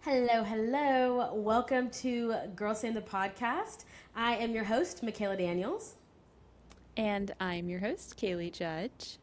Hello, hello. Welcome to Girl Stand the Podcast. I am your host, Makayla Daniels. And I'm your host, Kaylee Judge.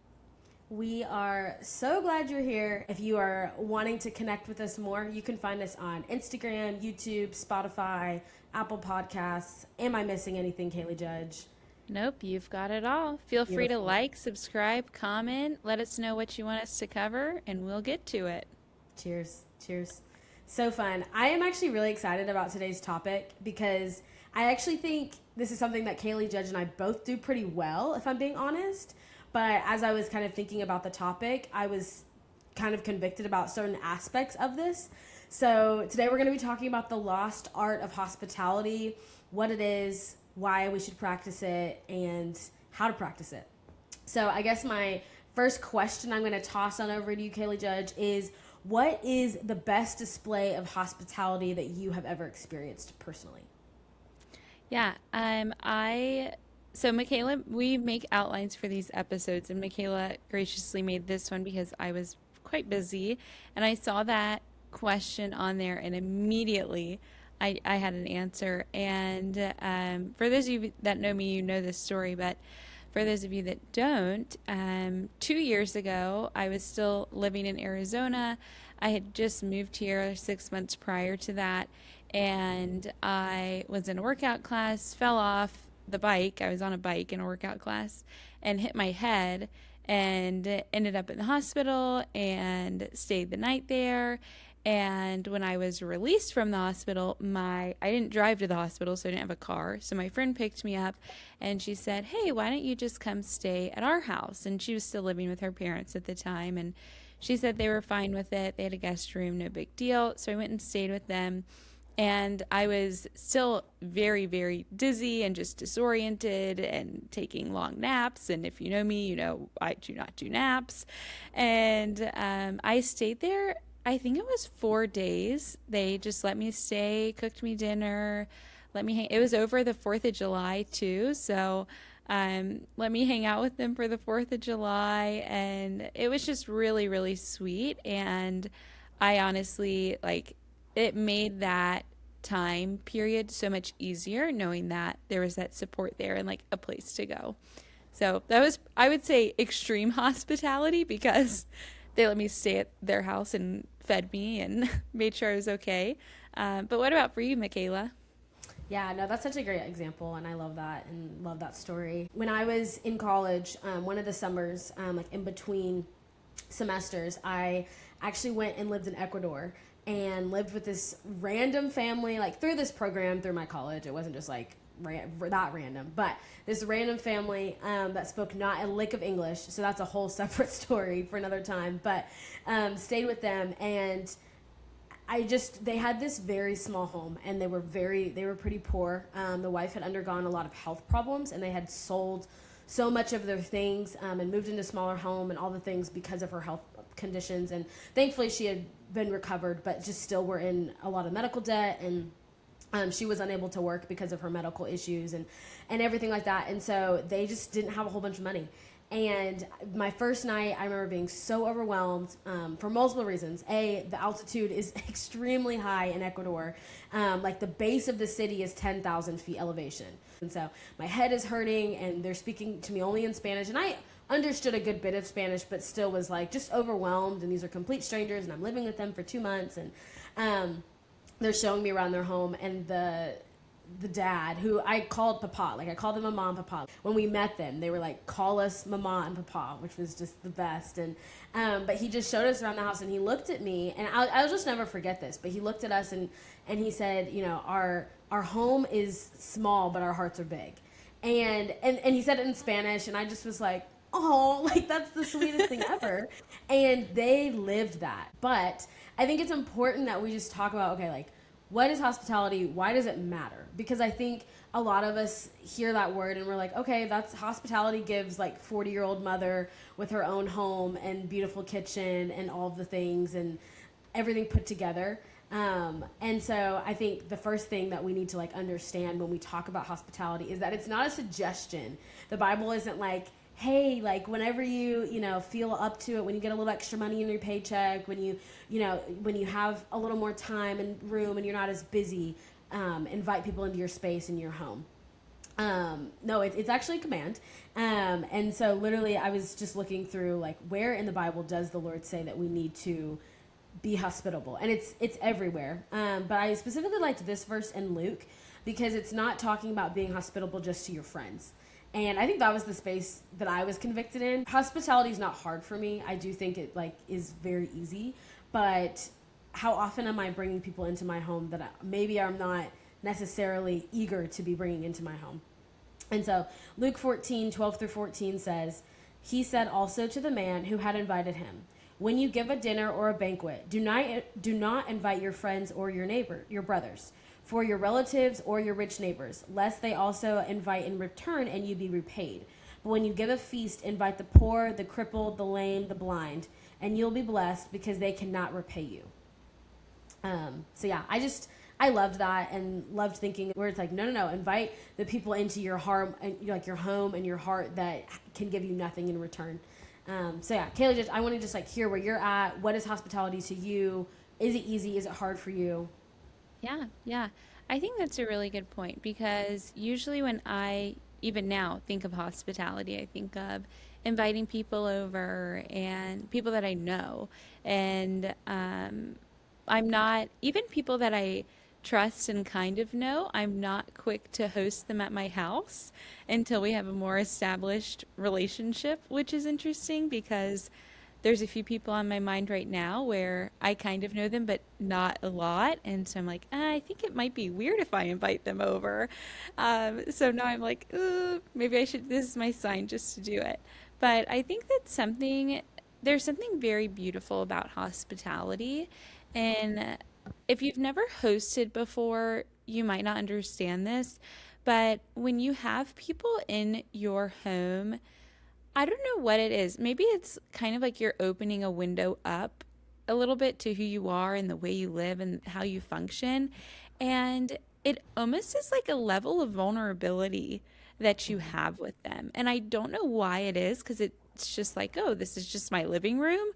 We are so glad you're here. If you are wanting to connect with us more, you can find us on Instagram, YouTube, Spotify, Apple Podcasts. Am I missing anything, Kaylee Judge? Nope, you've got it all. Feel free to Beautiful. like, subscribe, comment, let us know what you want us to cover, and we'll get to it. Cheers. Cheers. So fun. I am actually really excited about today's topic because I actually think this is something that Kaylee Judge and I both do pretty well, if I'm being honest. But as I was kind of thinking about the topic, I was kind of convicted about certain aspects of this. So today we're going to be talking about the lost art of hospitality, what it is, why we should practice it, and how to practice it. So I guess my first question I'm going to toss on over to you, Kaylee Judge, is what is the best display of hospitality that you have ever experienced personally? Yeah, so Makayla, we make outlines for these episodes, and Makayla graciously made this one because I was quite busy, and I saw that question on there, and immediately I had an answer. And for those of you that know me, you know this story, but for those of you that don't, 2 years ago, I was still living in Arizona. I had just moved here 6 months prior to that, and I was in a workout class, fell off the bike. I was on a bike in a workout class and hit my head and ended up in the hospital and stayed the night there. And when I was released from the hospital, I didn't drive to the hospital, so I didn't have a car. So my friend picked me up and she said, "Hey, why don't you just come stay at our house?" And she was still living with her parents at the time, and she said they were fine with it. They had a guest room, no big deal. So I went and stayed with them. And I was still very, very dizzy and just disoriented and taking long naps. And if you know me, you know I do not do naps. And I stayed there, I think it was 4 days. They just let me stay, cooked me dinner, let me hang. It was over the 4th of July, too. So let me hang out with them for the 4th of July. And it was just really, really sweet. And I honestly, like, it made that time period so much easier knowing that there was that support there and like a place to go. So that was, I would say, extreme hospitality because they let me stay at their house and fed me and made sure I was okay. But what about for you, Makayla? Yeah, no, that's such a great example, and I love that and love that story. When I was in college, one of the summers, like in between semesters, I actually went and lived in Ecuador and lived with this random family, like through this program through my college. It wasn't just like that random, but this random family that spoke not a lick of English. So that's a whole separate story for another time. But stayed with them, and they had this very small home, and they were pretty poor. The wife had undergone a lot of health problems, and they had sold so much of their things and moved into a smaller home and all the things because of her health conditions. And thankfully she had been recovered, but just still were in a lot of medical debt, and she was unable to work because of her medical issues and everything like that. And so they just didn't have a whole bunch of money. And my first night, I remember being so overwhelmed for multiple reasons. A, the altitude is extremely high in Ecuador. Like the base of the city is 10,000 feet elevation. And so my head is hurting, and they're speaking to me only in Spanish. And I understood a good bit of Spanish, but still was like just overwhelmed. And these are complete strangers, and I'm living with them for 2 months. And they're showing me around their home, and the dad, who I called Papa, like I called them Mama and Papa. When we met them, they were like, "Call us Mama and Papa," which was just the best. And but he just showed us around the house, and he looked at me, and I'll just never forget this. But he looked at us, and he said, "You know, our home is small, but our hearts are big." And he said it in Spanish, and I just was like, "Oh, like that's the sweetest thing ever." And they lived that. But I think it's important that we just talk about, okay, like, what is hospitality? Why does it matter? Because I think a lot of us hear that word and we're like, okay, that's hospitality gives like 40-year-old mother with her own home and beautiful kitchen and all of the things and everything put together. And so I think the first thing that we need to like understand when we talk about hospitality is that it's not a suggestion. The Bible isn't like, hey, like whenever you feel up to it, when you get a little extra money in your paycheck, when you have a little more time and room and you're not as busy, invite people into your space in your home. No, it's actually a command. And so literally I was just looking through like where in the Bible does the Lord say that we need to be hospitable, and it's everywhere. But I specifically liked this verse in Luke because it's not talking about being hospitable just to your friends. And I think that was the space that I was convicted in. Hospitality is not hard for me. I do think it like is very easy, but how often am I bringing people into my home that maybe I'm not necessarily eager to be bringing into my home? And so Luke 14:12-14 says, he said also to the man who had invited him, when you give a dinner or a banquet, do not invite your friends or your brothers, for your relatives or your rich neighbors, lest they also invite in return and you be repaid. But when you give a feast, invite the poor, the crippled, the lame, the blind, and you'll be blessed because they cannot repay you. So yeah, I loved that and loved thinking where it's like, no, invite the people into your heart, like your home and your heart that can give you nothing in return. So yeah, Kaylee, I want to just like hear where you're at. What is hospitality to you? Is it easy? Is it hard for you? Yeah, yeah. I think that's a really good point because usually when I, even now, think of hospitality, I think of inviting people over and people that I know. And I'm not, even people that I trust and kind of know, I'm not quick to host them at my house until we have a more established relationship, which is interesting because there's a few people on my mind right now where I kind of know them, but not a lot. And so I'm like, I think it might be weird if I invite them over. So now I'm like, maybe I should, this is my sign just to do it. But I think that's something, there's something very beautiful about hospitality. And if you've never hosted before, you might not understand this. But when you have people in your home, I don't know what it is. Maybe it's kind of like you're opening a window up a little bit to who you are and the way you live and how you function. And it almost is like a level of vulnerability that you have with them. And I don't know why it is because it's just like, oh, this is just my living room.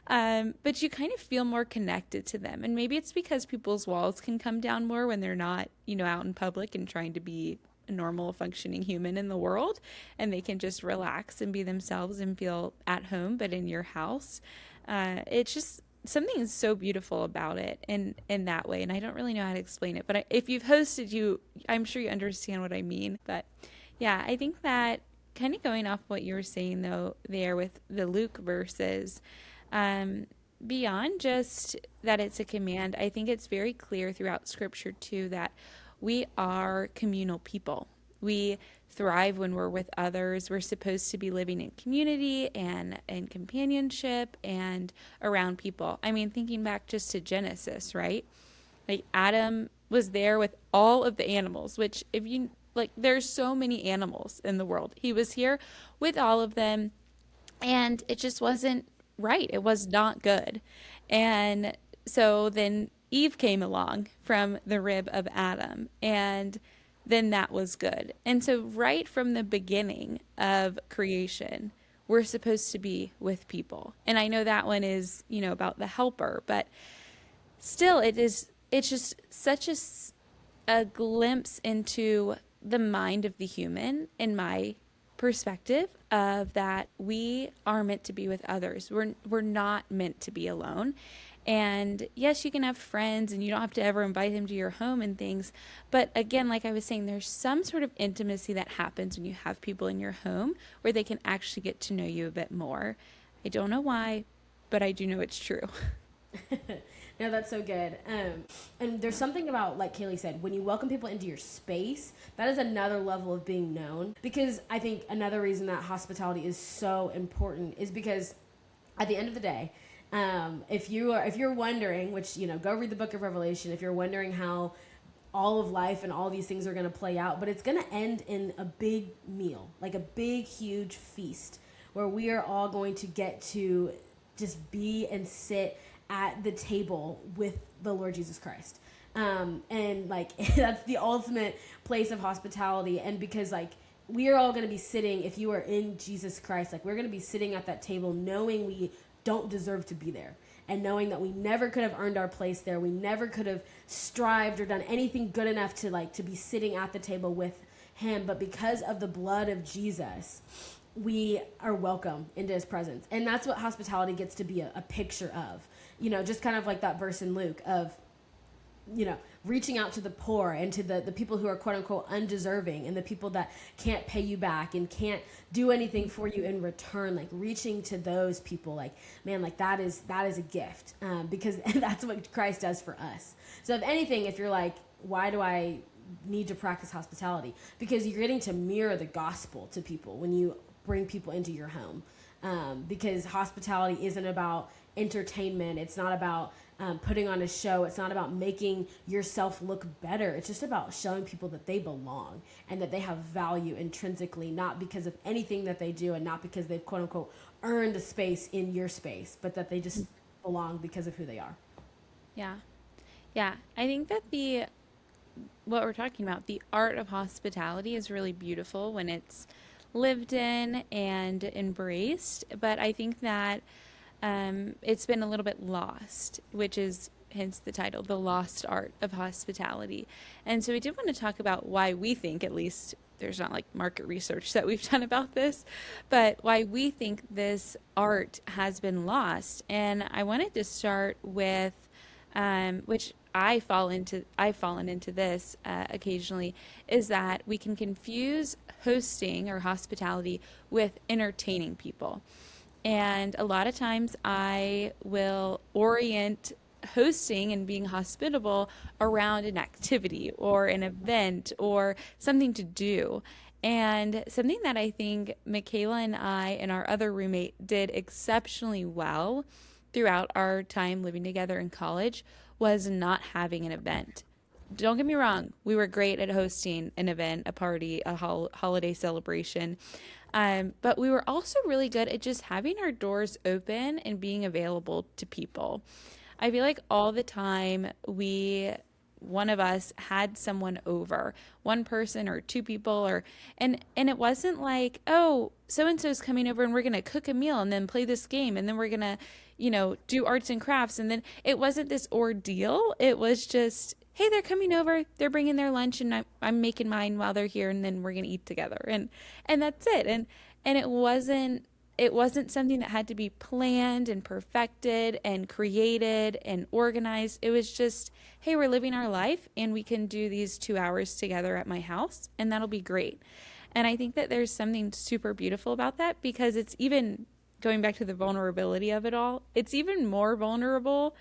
But you kind of feel more connected to them. And maybe it's because people's walls can come down more when they're not, out in public and trying to be a normal functioning human in the world, and they can just relax and be themselves and feel at home but in your house. It's just something so beautiful about it in that way, and I don't really know how to explain it, but if you've hosted, I'm sure you understand what I mean. But yeah, I think that kind of going off what you were saying though there with the Luke verses, beyond just that it's a command, I think it's very clear throughout scripture too that we are communal people. We thrive when we're with others. We're supposed to be living in community and in companionship and around people. I mean, thinking back just to Genesis, right? Like Adam was there with all of the animals, which if you like, there's so many animals in the world. He was here with all of them, and it just wasn't right. It was not good. And so then Eve came along from the rib of Adam, and then that was good. And so, right from the beginning of creation, we're supposed to be with people. And I know that one is, about the helper, but still, it's just such a glimpse into the mind of the human, in my perspective, of that we are meant to be with others. We're not meant to be alone. And yes, you can have friends and you don't have to ever invite them to your home and things. But again, like I was saying, there's some sort of intimacy that happens when you have people in your home where they can actually get to know you a bit more. I don't know why, but I do know it's true. No, that's so good. And there's something about, like Kaylee said, when you welcome people into your space, that is another level of being known. Because I think another reason that hospitality is so important is because at the end of the day, if you're wondering, which, go read the book of Revelation, if you're wondering how all of life and all these things are going to play out, but it's going to end in a big meal, like a big, huge feast where we are all going to get to just be and sit at the table with the Lord Jesus Christ. And like, that's the ultimate place of hospitality. And because like we are all going to be sitting, if you are in Jesus Christ, like we're going to be sitting at that table knowing we don't deserve to be there, and knowing that we never could have earned our place there. We never could have strived or done anything good enough to like to be sitting at the table with him. But because of the blood of Jesus, we are welcome into his presence. And that's what hospitality gets to be a picture of. You know, just kind of like that verse in Luke of, you know, reaching out to the poor and to the people who are quote unquote undeserving, and the people that can't pay you back and can't do anything for you in return, like reaching to those people, like, man, like that is a gift, because that's what Christ does for us. So if anything, if you're like, why do I need to practice hospitality? Because you're getting to mirror the gospel to people when you bring people into your home, because hospitality isn't about entertainment. It's not about putting on a show. It's not about making yourself look better. It's just about showing people that they belong and that they have value intrinsically, not because of anything that they do and not because they've quote unquote earned a space in your space, but that they just belong because of who they are. Yeah. Yeah. I think that what we're talking about, the art of hospitality, is really beautiful when it's lived in and embraced. But I think that it's been a little bit lost, which is hence the title, The Lost Art of Hospitality. And so we did want to talk about why we think, at least there's not like market research that we've done about this, but why we think this art has been lost. And I wanted to start with, which I've fallen into this occasionally, is that we can confuse hosting or hospitality with entertaining people. And a lot of times I will orient hosting and being hospitable around an activity or an event or something to do. And something that I think Makayla and I and our other roommate did exceptionally well throughout our time living together in college was not having an event. Don't get me wrong, we were great at hosting an event, a party, a holiday celebration. But we were also really good at just having our doors open and being available to people. I feel like all the time one of us had someone over, one person or two people, and it wasn't like, oh, so and so's coming over and we're gonna cook a meal and then play this game and then we're gonna, do arts and crafts, and then it wasn't this ordeal. It was just, hey, they're coming over, they're bringing their lunch, and I'm making mine while they're here, and then we're gonna eat together, and that's it. And it wasn't something that had to be planned and perfected and created and organized. It was just, hey, we're living our life and we can do these 2 hours together at my house, and that'll be great. And I think that there's something super beautiful about that, because it's even going back to the vulnerability of it all, it's even more vulnerable,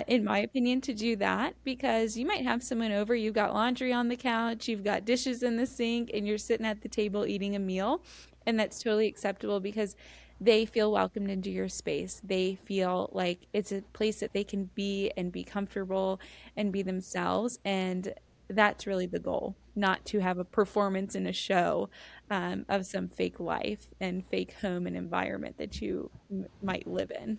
in my opinion, to do that, because you might have someone over, you've got laundry on the couch, you've got dishes in the sink, and you're sitting at the table eating a meal. And that's totally acceptable because they feel welcomed into your space. They feel like it's a place that they can be and be comfortable and be themselves. And that's really the goal, not to have a performance in a show, of some fake life and fake home and environment that you might live in.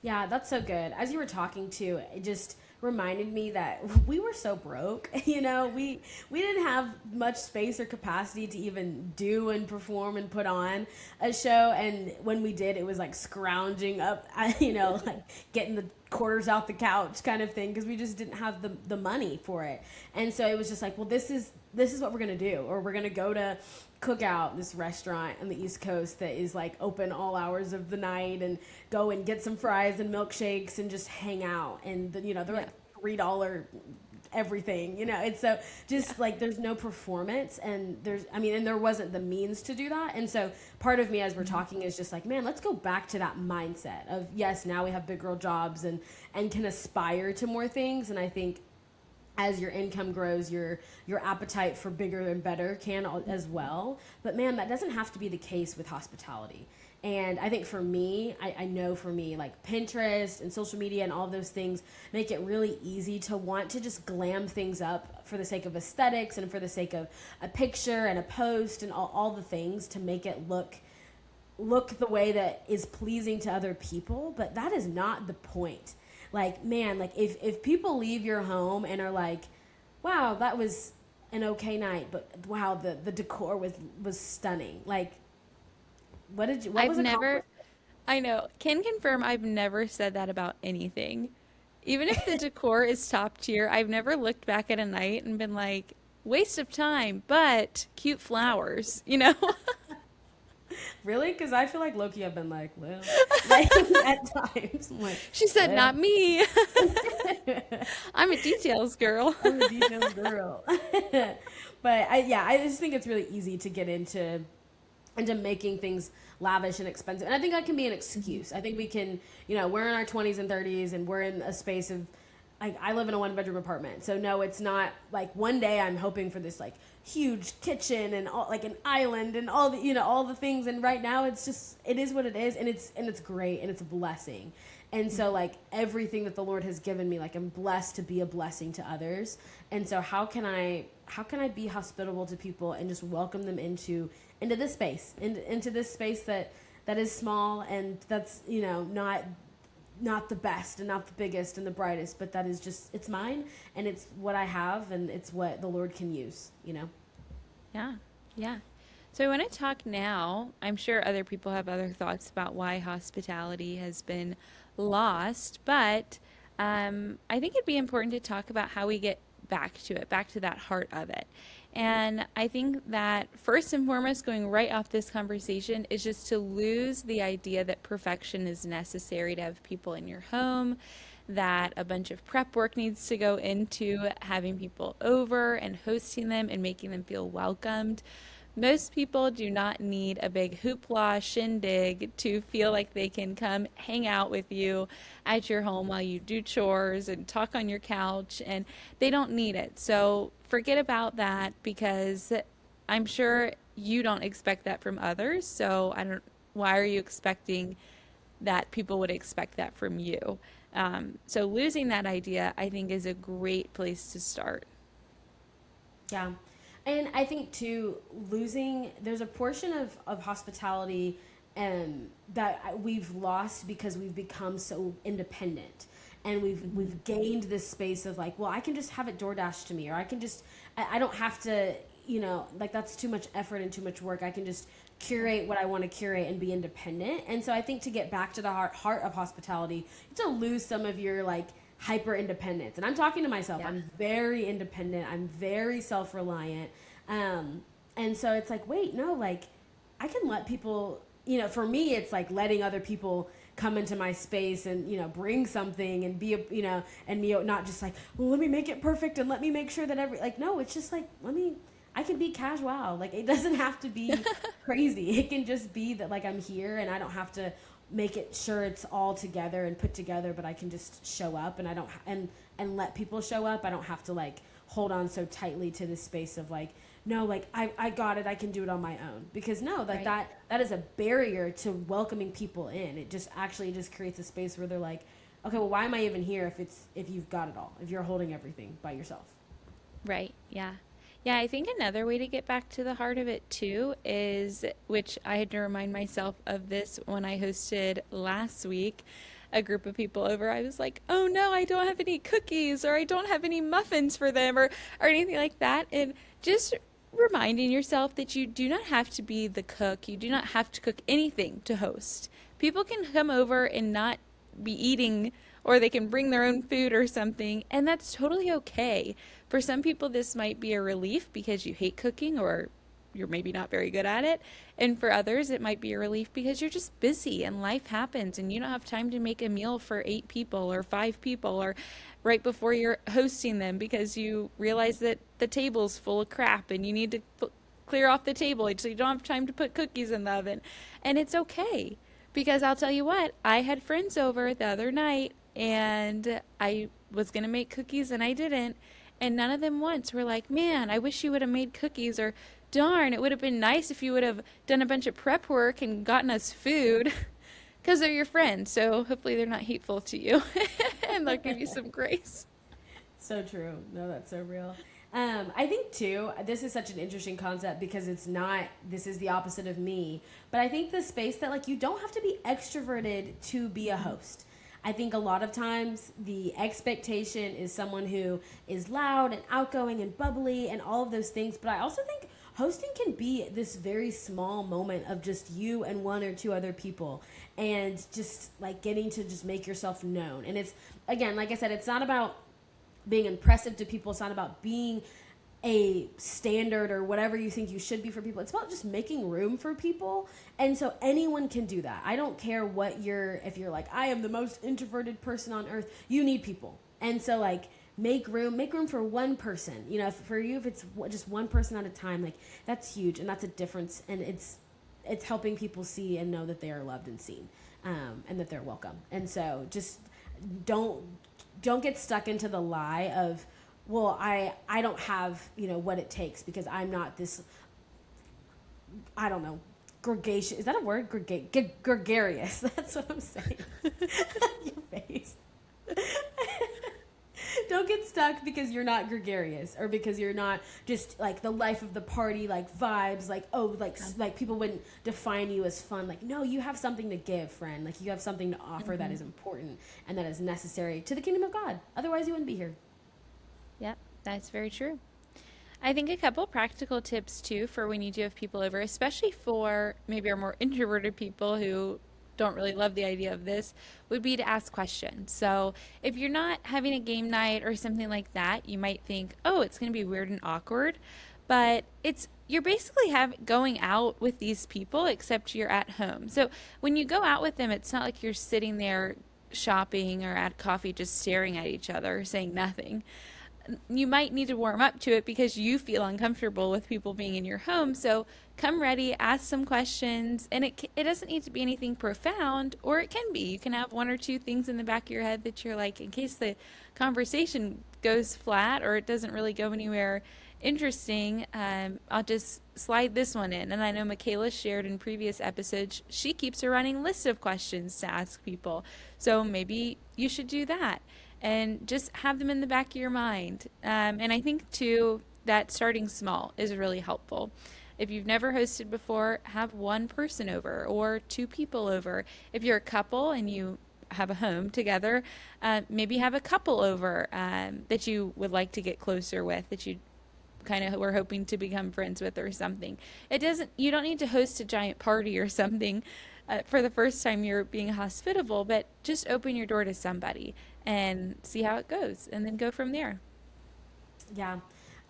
Yeah, that's so good. As you were talking to, it just reminded me that we were so broke. We didn't have much space or capacity to even do and perform and put on a show. And when we did, it was like scrounging up, like getting the quarters out the couch kind of thing, because we just didn't have the money for it. And so it was just like, well, this is what we're gonna do, or we're gonna go to Cookout, this restaurant on the East Coast that is like open all hours of the night, and go and get some fries and milkshakes and just hang out. And they're like $3 everything. It's so just like there's no performance, and there wasn't the means to do that. And so part of me as we're talking is just like, man, let's go back to that mindset of, yes, now we have big girl jobs and can aspire to more things. And I think as your income grows, your appetite for bigger and better can as well. But man, that doesn't have to be the case with hospitality. And I think for me, I know for me, like Pinterest and social media and all of those things make it really easy to want to just glam things up for the sake of aesthetics and for the sake of a picture and a post and all the things to make it look the way that is pleasing to other people. But that is not the point. Like, man, like if people leave your home and are like, wow, that was an okay night, but wow, the decor was stunning. Like, what I've was never, accomplished? I know, can confirm I've never said that about anything. Even if the decor is top tier, I've never looked back at a night and been like, waste of time, but cute flowers, you know? Really? Because I feel like Loki, I've been like, well, like at times, I'm like, She said, well, not me. I'm a details girl. I'm a details girl. But yeah, I just think it's really easy to get into making things lavish and expensive. And I think that can be an excuse. I think we can, we're in our 20s and 30s and we're in a space of, like, I live in a 1 bedroom apartment. So no, it's not like one day I'm hoping for this like huge kitchen and all, like an island and all the, all the things. And right now it's just, it is what it is. And it's great and it's a blessing. And so like everything that the Lord has given me, like I'm blessed to be a blessing to others. And so how can I be hospitable to people and just welcome them into this space, into this space that is small and that's, not the best and not the biggest and the brightest, but that is just, it's mine and it's what I have and it's what the Lord can use. Yeah, yeah. So I want to talk now. I'm sure other people have other thoughts about why hospitality has been lost, but I think it'd be important to talk about how we get back to it, back to that heart of it. And I think that first and foremost, going right off this conversation, is just to lose the idea that perfection is necessary to have people in your home, that a bunch of prep work needs to go into having people over and hosting them and making them feel welcomed. Most people do not need a big hoopla shindig to feel like they can come hang out with you at your home while you do chores and talk on your couch, and they don't need it. So forget about that because I'm sure you don't expect that from others. So why are you expecting that people would expect that from you? So losing that idea, I think, is a great place to start. Yeah. And I think too, there's a portion of hospitality that we've lost because we've become so independent. And we've gained this space of like, well, I can just have it DoorDash to me, or I can just, I don't have to, like that's too much effort and too much work. I can just curate what I want to curate and be independent. And so I think to get back to the heart of hospitality, you have to lose some of your like hyper independence. And I'm talking to myself. Yeah. I'm very independent. I'm very self-reliant. And so it's like, wait, no, like I can let people, for me, it's like letting other people come into my space and, bring something and be, and not just like, well, let me make it perfect and let me make sure that no, it's just like, I can be casual. Like it doesn't have to be crazy. It can just be that like I'm here and I don't have to make it sure it's all together and put together, but I can just show up and I don't and let people show up. I don't have to like hold on so tightly to this space of like, no, like I got it, I can do it on my own. Because no, like right. that is a barrier to welcoming people in. It just creates a space where they're like, okay, well, why am I even here if you've got it all, if you're holding everything by yourself? Right. Yeah. Yeah, I think another way to get back to the heart of it too is, which I had to remind myself of this when I hosted last week, a group of people over. I was like, oh no, I don't have any cookies or I don't have any muffins for them or anything like that. And just reminding yourself that you do not have to be the cook. You do not have to cook anything to host. People can come over and not be eating, or they can bring their own food or something, and that's totally okay. For some people, this might be a relief because you hate cooking or you're maybe not very good at it. And for others, it might be a relief because you're just busy and life happens and you don't have time to make a meal for 8 people or 5 people or right before you're hosting them because you realize that the table's full of crap and you need to clear off the table so you don't have time to put cookies in the oven. And it's okay. Because I'll tell you what, I had friends over the other night and I was going to make cookies and I didn't. And none of them once were like, man, I wish you would have made cookies, or darn, it would have been nice if you would have done a bunch of prep work and gotten us food. Because they're your friends, so hopefully they're not hateful to you and they'll give you some grace. So true. No, that's so real. I think too, this is such an interesting concept because this is the opposite of me, but I think the space that like you don't have to be extroverted to be a host. I think a lot of times the expectation is someone who is loud and outgoing and bubbly and all of those things. But I also think hosting can be this very small moment of just you and one or two other people, and just like getting to just make yourself known. And it's, again, like I said, it's not about being impressive to people. It's not about being a standard or whatever you think you should be for people. It's about just making room for people. And so anyone can do that. I don't care what if you're like, I am the most introverted person on earth, you need people. And so like, make room for one person. You know, for you, if it's just one person at a time, like that's huge, and that's a difference. And it's helping people see and know that they are loved and seen, and that they're welcome. And so just don't get stuck into the lie of, well, I don't have, you know, what it takes because I'm not this, I don't know, gregarious. Is that a word? Gregarious. That's what I'm saying. Your face. Don't get stuck because you're not gregarious, or because you're not just like the life of the party, like vibes, like, oh, like people wouldn't define you as fun. Like, no, you have something to give, friend. Like, you have something to offer that is important and that is necessary to the kingdom of God. Otherwise, you wouldn't be here. Yep, that's very true. I think a couple practical tips too for when you do have people over, especially for maybe our more introverted people who don't really love the idea of this, would be to ask questions. So if you're not having a game night or something like that, you might think, oh, it's going to be weird and awkward. But you're basically going out with these people, except you're at home. So when you go out with them, it's not like you're sitting there shopping or at coffee just staring at each other saying nothing. You might need to warm up to it because you feel uncomfortable with people being in your home. So come ready, ask some questions, and it doesn't need to be anything profound, or it can be. You can have one or two things in the back of your head that you're like, in case the conversation goes flat or it doesn't really go anywhere interesting, I'll just slide this one in. And I know Makayla shared in previous episodes, she keeps a running list of questions to ask people. So maybe you should do that and just have them in the back of your mind. And I think too that starting small is really helpful. If you've never hosted before, have one person over or two people over. If you're a couple and you have a home together, maybe have a couple over that you would like to get closer with, that you kind of were hoping to become friends with or something. You don't need to host a giant party or something for the first time you're being hospitable, but just open your door to somebody and see how it goes, and then go from there. Yeah.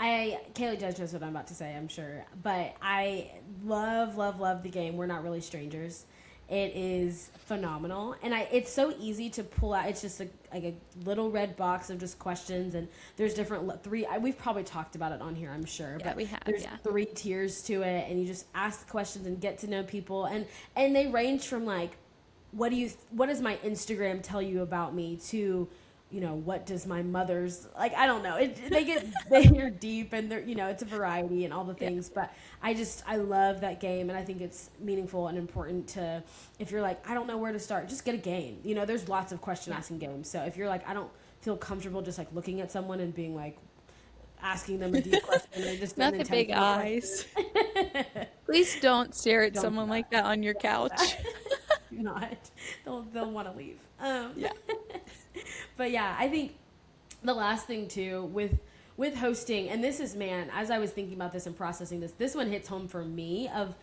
Kaylee Judge knows what I'm about to say, I'm sure. But I love, love, love the game We're Not Really Strangers. It is phenomenal. And it's so easy to pull out. It's just like a little red box of just questions. And there's we've probably talked about it on here, I'm sure. Yeah, but we have, there's 3 tiers to it. And you just ask questions and get to know people. And they range from like, what does my Instagram tell you about me, to, you know, what does my mother's, like, I don't know. They're deep, and they're, you know, it's a variety and all the things. Yeah. But I love that game, and I think it's meaningful and important to, if you're like, I don't know where to start, just get a game. You know, there's lots of question asking games. So if you're like, I don't feel comfortable just like looking at someone and being like, asking them a deep question, or just not the big eyes. Please don't stare at someone like that on your couch. Do not. They'll want to leave. Yeah. But yeah, I think the last thing too with hosting, and this is, man, as I was thinking about this and processing this one hits home for me of,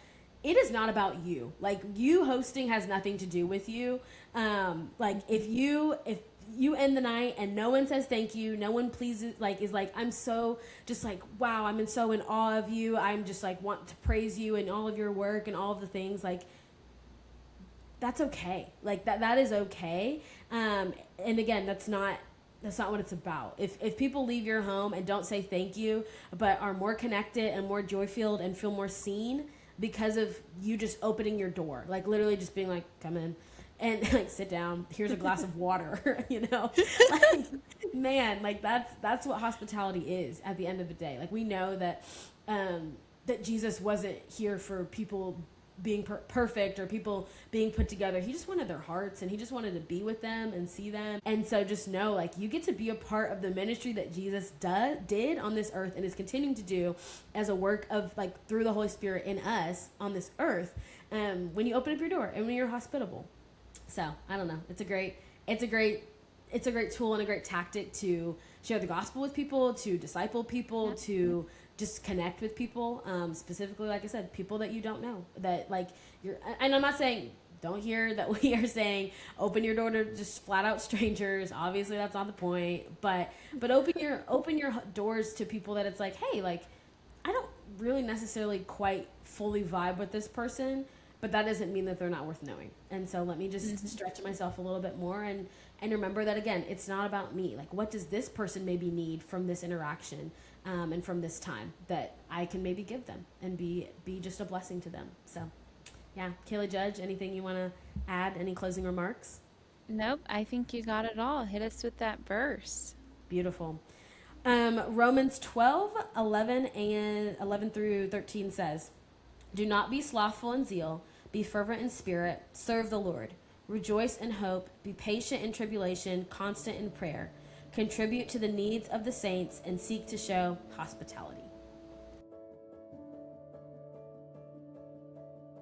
it is not about you. Like, you hosting has nothing to do with you. Like, if you end the night and no one says thank you, no one pleases, like, is like, I'm so just like, wow, I'm so in awe of you. I'm just like, want to praise you and all of your work and all of the things, like, that's okay. Like, that is okay. And again, that's not what it's about. If people leave your home and don't say thank you, but are more connected and more joy-filled and feel more seen because of you just opening your door, like literally just being like, come in and like sit down, here's a glass of water, you know, like, man, like that's what hospitality is at the end of the day. Like, we know that that Jesus wasn't here for people being perfect or people being put together. He just wanted their hearts, and he just wanted to be with them and see them. And so just know, like, you get to be a part of the ministry that Jesus did on this earth and is continuing to do as a work of, like, through the Holy Spirit in us on this earth, when you open up your door and when you're hospitable. So I don't know, it's a great it's a great tool and a great tactic to share the gospel with people, to disciple people, to just connect with people, specifically, like I said, people that you don't know, that like you're, and I'm not saying, don't hear that we are saying open your door to just flat out strangers. Obviously that's not the point, but open your doors to people that it's like, hey, like I don't really necessarily quite fully vibe with this person, but that doesn't mean that they're not worth knowing. And so let me just stretch myself a little bit more and remember that, again, it's not about me. Like, what does this person maybe need from this interaction, and from this time that I can maybe give them and be just a blessing to them. So yeah, Kaylee Judge, anything you want to add? Any closing remarks? Nope, I think you got it all. Hit us with that verse. Beautiful. Romans 12:11 through 13 says, "Do not be slothful in zeal, be fervent in spirit, serve the Lord. Rejoice in hope, be patient in tribulation, constant in prayer. Contribute to the needs of the saints, and seek to show hospitality."